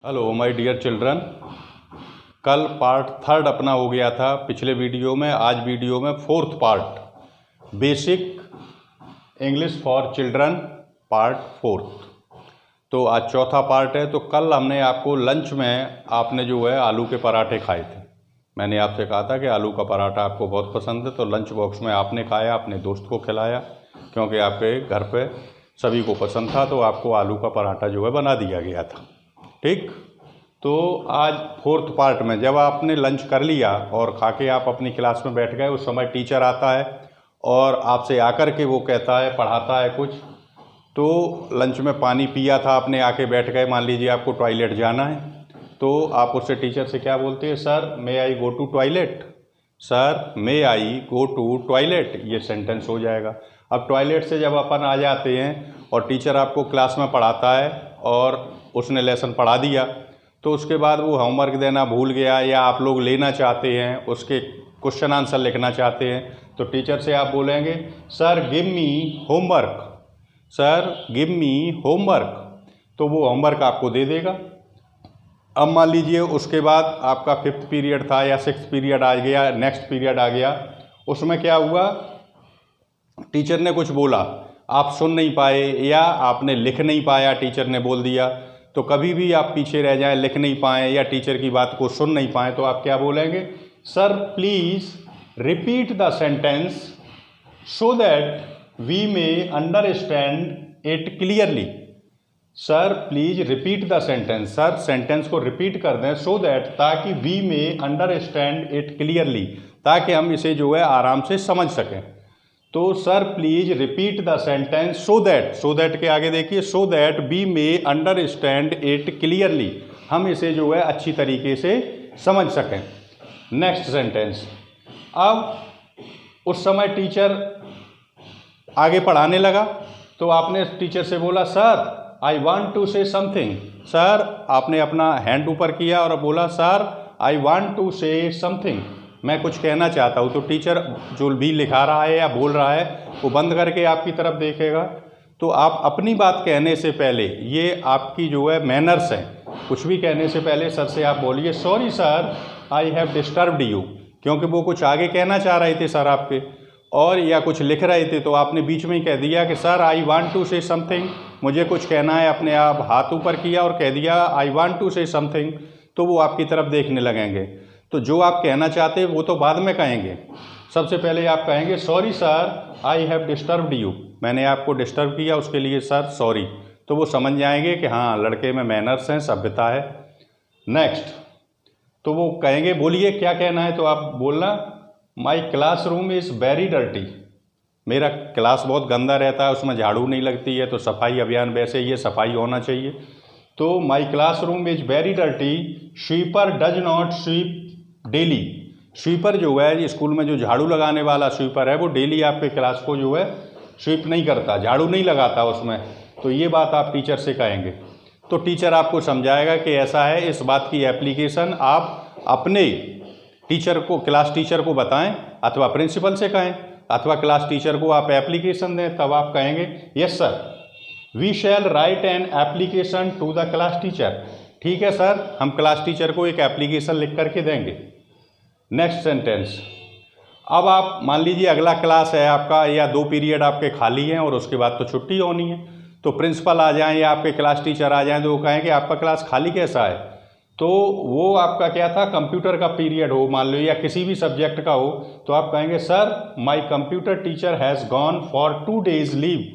Hello my dear children. कल part third अपना हो गया था पिछले वीडियो में। आज वीडियो में fourth part basic English for children part fourth. तो आज चौथा पार्ट है। तो कल हमने आपको लंच में आपने जो है आलू के पराठे खाए थे। मैंने आपसे कहा था कि आलू का पराठा आपको बहुत पसंद है, तो लंच बॉक्स में आपने खाया, अपने दोस्त को खिलाया, क्योंकि आपके घर पे सभी को पसंद था। तो आपको आलू का पराठा जो है बना दिया गया था। ठीक। तो आज फोर्थ पार्ट में जब आपने लंच कर लिया और खा के आप अपनी क्लास में बैठ गए, उस समय टीचर आता है और आपसे आकर के वो कहता है, पढ़ाता है कुछ। तो लंच में पानी पिया था आपने, आके बैठ गए, मान लीजिए आपको टॉयलेट जाना है, तो आप उससे टीचर से क्या बोलते हैं? Sir may I go to toilet. Sir may I go to toilet, ये सेंटेंस हो जाएगा। अब टॉयलेट से जब अपन आ जाते हैं और टीचर आपको क्लास में पढ़ाता है और उसने लेसन पढ़ा दिया, तो उसके बाद वो होमवर्क देना भूल गया या आप लोग लेना चाहते हैं, उसके क्वेश्चन आंसर लिखना चाहते हैं, तो टीचर से आप बोलेंगे sir give me homework. Sir give me homework. तो वो होमवर्क आपको दे देगा। अब मान लीजिए उसके बाद आपका फिफ्थ पीरियड था या सिक्स्थ पीरियड आ गया, नेक्स्ट पीरियड आ गया, उसमें क्या हुआ? टीचर ने कुछ बोला, आप सुन नहीं पाए या आपने लिख नहीं पाया, टीचर ने बोल दिया। तो कभी भी आप पीछे रह जाएं, लिख नहीं पाएँ या टीचर की बात को सुन नहीं पाएँ, तो आप क्या बोलेंगे? Sir please repeat the sentence so that we may understand it clearly. Sir please repeat the sentence. Sir sentence को रिपीट कर दें, सो दैट, ताकि we may understand it clearly, ताकि हम इसे जो है आराम से समझ सकें। तो sir please repeat the sentence so that, so that के आगे देखिए, so that we may understand it clearly, हम इसे जो है अच्छी तरीके से समझ सकें। Next sentence. अब उस समय टीचर आगे पढ़ाने लगा, तो आपने टीचर से बोला sir I want to say something. Sir आपने अपना हैंड ऊपर किया और बोला sir I want to say something, मैं कुछ कहना चाहता हूँ। तो टीचर जो भी लिखा रहा है या बोल रहा है वो बंद करके आपकी तरफ देखेगा। तो आप अपनी बात कहने से पहले, ये आपकी जो है मैनर्स हैं, कुछ भी कहने से पहले सर से आप बोलिए sorry sir I have disturbed you, क्योंकि वो कुछ आगे कहना चाह रहे थे सर आपके, और या कुछ लिख रहे थे, तो आपने बीच में ही कह दिया कि sir I want to say something, मुझे कुछ कहना है। अपने आप हाथ ऊपर किया और कह दिया I want to say something, तो वो आपकी तरफ देखने लगेंगे। तो जो आप कहना चाहते हैं वो तो बाद में कहेंगे, सबसे पहले आप कहेंगे sorry sir I have disturbed you, मैंने आपको डिस्टर्ब किया, उसके लिए सर सॉरी। तो वो समझ जाएंगे कि हाँ लड़के में मैनर्स हैं, सभ्यता है। नेक्स्ट। तो वो कहेंगे बोलिए क्या कहना है, तो आप बोलना माई क्लासरूम इज़ वेरी डर्टी, मेरा क्लास बहुत गंदा रहता है, उसमें झाड़ू नहीं लगती है, तो सफाई अभियान वैसे ये सफाई होना चाहिए। तो my classroom is very dirty, sweeper does not sweep daily. Sweeper जो है स्कूल में जो झाड़ू लगाने वाला स्वीपर है, वो डेली आपके क्लास को जो है स्वीप नहीं करता, झाड़ू नहीं लगाता उसमें। तो ये बात आप टीचर से कहेंगे, तो टीचर आपको समझाएगा कि ऐसा है। इस बात की एप्लीकेशन आप अपने टीचर को, क्लास टीचर को बताएं, अथवा प्रिंसिपल से कहें, अथवा क्लास टीचर को आप एप्लीकेशन दें। तब आप कहेंगे yes sir we shall write an application to the class teacher. ठीक है सर, हम क्लास टीचर को एक एप्लीकेशन लिख करके देंगे। Next sentence. अब आप मान लीजिए अगला क्लास है आपका, या 2 पीरियड आपके खाली हैं और उसके बाद तो छुट्टी होनी है, तो प्रिंसिपल आ जाएं या आपके क्लास टीचर आ जाएं, तो वो कहें कि आपका क्लास खाली कैसा है। तो वो आपका क्या था, कंप्यूटर का पीरियड हो मान लो, या किसी भी सब्जेक्ट का हो, तो आप कहेंगे sir my computer teacher has gone for 2 days leave,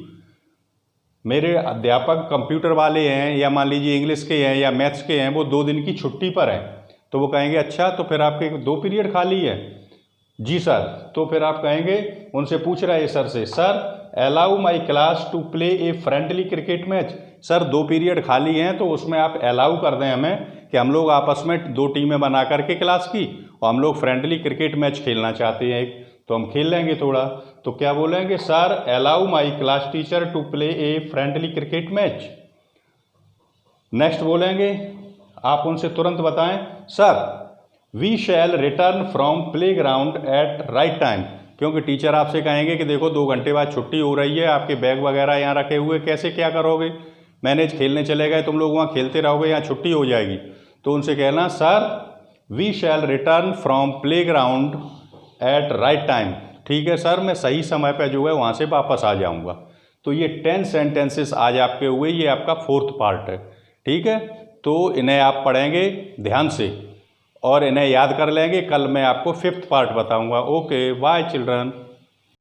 मेरे अध्यापक कंप्यूटर वाले हैं, या मान लीजिए इंग्लिश के हैं या मैथ्स के हैं, वो 2 दिन की छुट्टी पर हैं। तो वो कहेंगे अच्छा, तो फिर आपके 2 पीरियड खाली है। जी सर। तो फिर आप कहेंगे, उनसे पूछ रहे हैं सर से, sir allow my class to play a friendly cricket match. Sir 2 period खाली हैं, तो उसमें आप अलाउ कर दें हमें कि हम लोग आपस में 2 टीमें बना करके क्लास की, और हम लोग फ्रेंडली क्रिकेट मैच खेलना चाहते हैं एक, तो हम खेल लेंगे थोड़ा। तो क्या बोलेंगे? Sir allow my class teacher to play a friendly cricket match. Next बोलेंगे, आप उनसे तुरंत बताएं sir we shall return from play ground at right time, क्योंकि टीचर आपसे कहेंगे कि देखो 2 घंटे बाद छुट्टी हो रही है, आपके बैग वगैरह यहाँ रखे हुए, कैसे क्या करोगे। मैनेज खेलने चले गए, तुम लोग वहाँ खेलते रहोगे, यहाँ छुट्टी हो जाएगी, तो उनसे कहना sir we shall return from play ground at right time. ठीक है सर, मैं सही समय पर जो है वहाँ से वापस आ जाऊँगा। तो ये 10 सेंटेंसेस आज आपके हुए, ये आपका 4th पार्ट है। ठीक है, तो इन्हें आप पढ़ेंगे ध्यान से और इन्हें याद कर लेंगे। कल मैं आपको 5th पार्ट बताऊँगा। Okay bye children.